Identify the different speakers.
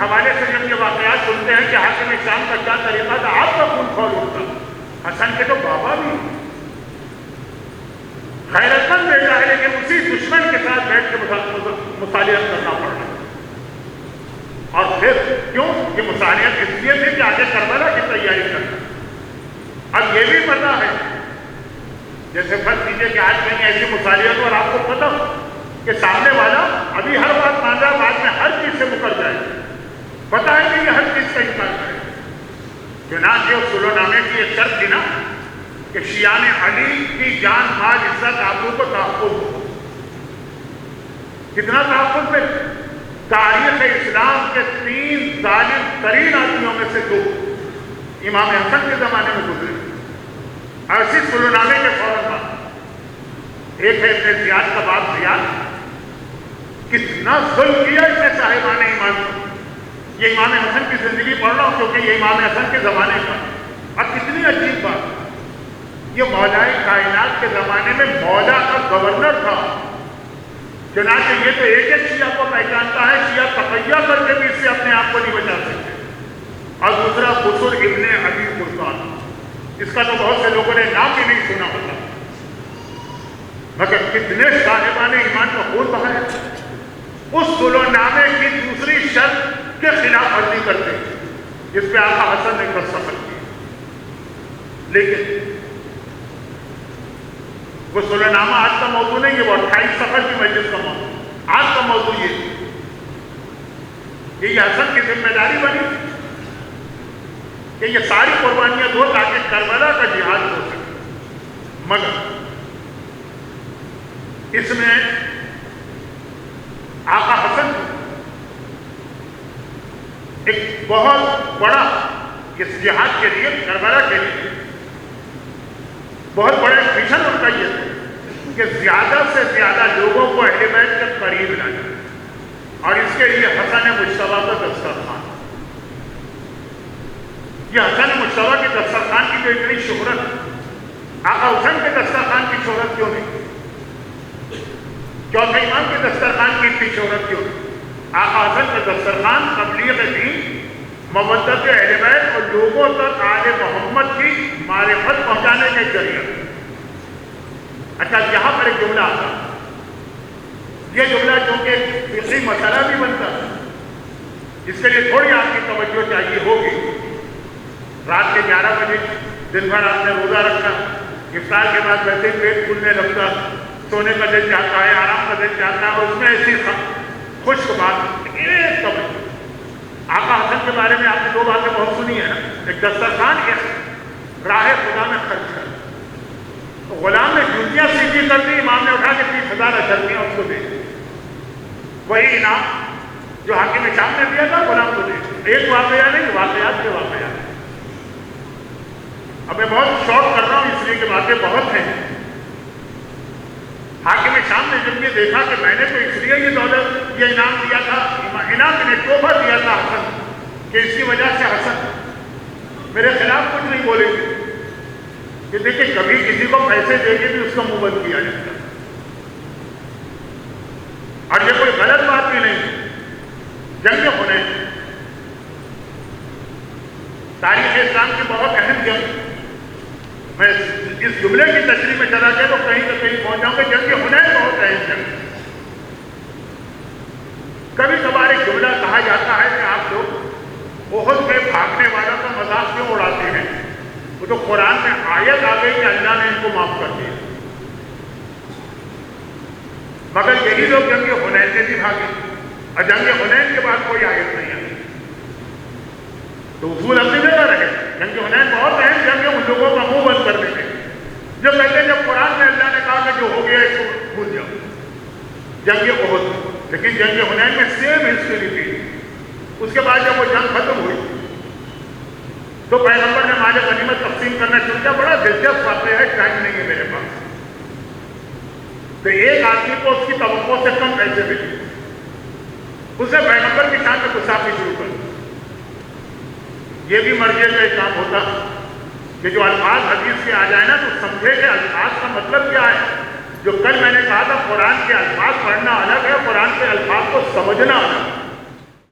Speaker 1: حوالے سے جب یہ واقعات سنتے ہیں کہ حاکم شام کا کیا طریقہ تھا، آپ کا خون کھول اٹھتا. حسن کے تو بابا بھی غیرت مند بیٹا ہے، لیکن اسی دشمن کے ساتھ بیٹھ کے مصالحت کرنا پڑ رہا ہے. اور پھر کیوں یہ مصالحت اس لیے تھی کہ آگے کربلا کی تیاری کرنا. اب یہ بھی پتا ہے، جیسے فرض کیجیے کہ آج کہیں ایسی مصالحت ہو اور آپ کو پتا ہو کہ سامنے والا ابھی ہر بات مانگا، بعد میں ہر چیز سے مکر جائے، پتا ہے کہ یہ ہر چیز کا انکار کرے. چنانچہ اس صلح نامے کی ایک شرط تھی نا کہ شیعان علی کی جان مال عزت آبرو کو تحفظ ہو. کتنا تحفظ میں؟ تاریخ اسلام کے 3 ظالم ترین آدمیوں میں سے 2 امام حسن کے زمانے میں گزرے. ایسی صلح نامے کے فوراً بعد ایک ہے ابن زیاد کا باپ زیاد، کتنا ظلم کیا اس نے صاحبان ایمان کو. یہ امام حسن کی زندگی پڑھ رہا ہوں کیونکہ یہ امام حسن کے زمانے کا. اب کتنی عجیب بات، یہ مولائے کائنات کے زمانے میں مولا کا گورنر تھا. چنانچہ یہ تو ایک شیعہ کو پہچانتا ہے، شیعہ تقیہ کر کے بھی اس سے اپنے آپ کو نہیں بچا سکتے. اور دوسرا بسر ابن ابی فرقان، اس کا تو بہت سے لوگوں نے نام بھی نہیں سنا ہوتا، مگر کتنے صاحبان ایمان کا خون بہایا. اس صلح نامے کی دوسری شرط کے خلاف ورزی کرتے جس پہ آقا حسن نے دستخط کی. لیکن وہ صلح نامہ آج کا موضوع نہیں ہے، وہ 28 صفر کی مجلس کا موضوع. آج کا موضوع یہ حسن کی ذمہ داری بنی کہ یہ ساری قربانیاں دو تاکہ کربلا کا جہاد ہو سکے. مگر اس میں آقا حسن ایک بہت بڑا اس جہاد کے لیے، کربلا کے لیے بہت بڑے مشن ان کا یہ تھا کہ زیادہ سے زیادہ لوگوں کو اہل بیت کے قریب لانا. اور اس کے لیے حسن مجتبیٰ کا دسترخوان، یہ حسن مجتبیٰ کے دسترخوان کی جو اتنی شہرت، آقا حسن کے دسترخوان کی شہرت کیوں نہیں؟ چوتھے امام کے دسترخوان کی اتنی شہرت کیوں نہیں؟ آقا حسن کا دسترخوان تبلیغ دین، مودت اہل بیت اور لوگوں تک آل محمد کی معرفت پہنچانے کے ذریعہ. اچھا یہاں پر ایک جملہ آتا، یہ جملہ جو کہ فقہی مسئلہ بھی بنتا ہے، اس کے لیے تھوڑی آپ کی توجہ چاہیے ہوگی. رات کے 11 بجے دن بھر آپ نے روزہ رکھا، افطار کے بعد ویسے ہی پیٹ کھلنے لگتا، سونے کا دل چاہتا ہے، آرام کا دل چاہتا ہے، اور اس میں ایسی خشک بات ایک توجہ. آقا حسن کے بارے میں آپ نے 2 باتیں بہت سنی ہیں نا. ایک دسترخوان، ایک راہ خدا میں خرچ کر. غلام نے جوتیاں سیدھی کر دی، امام نے اٹھا کے 30,000 اشرفیاں اس کو دے دی. وہی انعام جو حاکم شام نے دیا تھا غلام کو دے دی. ایک واقعہ نہیں، واقعات کے واقعات. اب میں بہت شارٹ کر رہا ہوں اس لیے کہ باتیں بہت ہیں. حاکم شام نے جب یہ دیکھا کہ میں نے تو اس لیے یہ دولت، یہ انعام دیا تھا، انعام نے تحفہ دیا تھا حسن، کہ اس کی وجہ سے حسن میرے خلاف کچھ نہیں بولے گے، کہ دیکھیں کبھی کسی کو پیسے دے کے بھی اس کا منہ بند کیا جاتا ہے. اور یہ کوئی غلط بات بھی نہیں. جنگ حنین تاریخ اسلام کی بہت اہم جنگ. میں اس جملے کی تشریح میں چلا گیا تو کہیں نہ کہیں پہنچ جاؤں گا. جنگ حنین بہت اہم جنگ. کبھی کبھار ایک جملہ کہا جاتا ہے کہ آپ لوگ احد میں بھاگنے والوں کا مذاق کیوں اڑاتے ہیں؟ وہ تو قرآن میں آیت آ گئی کہ اللہ نے ان کو معاف کر دیا. مگر یہی لوگ جنگ حنین سے بھی بھاگے، اور جنگ حنین کے بعد کوئی آیت نہیں آئی. تو اصول اپنی جگہ رہے. جنگ حنین بہت اہم جنگ ہے ان لوگوں کا منہ بند کرنے میں، جو کہتے ہیں جب قرآن میں اللہ نے کہا کہ جو ہو گیا اس کو بھول جاؤ. جنگ احد، لیکن جنگ حنین میں سیم ہسٹری ریپیٹ. اس کے بعد جب وہ جنگ ختم ہوئی تو پیغمبر نے مال غنیمت تقسیم کرنا شروع کیا. بڑا دلچسپ واقعہ ہے، ٹائم نہیں ہے میرے پاس. تو ایک آدمی کو اس کی توقع سے کم پیسے ملے، اسے پیغمبر کی شان میں گستاخی شروع کر دی. یہ بھی مرضی کا ایک کام ہوتا کہ جو الفاظ حدیث کے آ جائے نا تو سمجھے کہ الفاظ کا مطلب کیا ہے. جو کل میں نے کہا تھا قرآن کے الفاظ پڑھنا الگ ہے، قرآن کے الفاظ کو سمجھنا الگ ہے.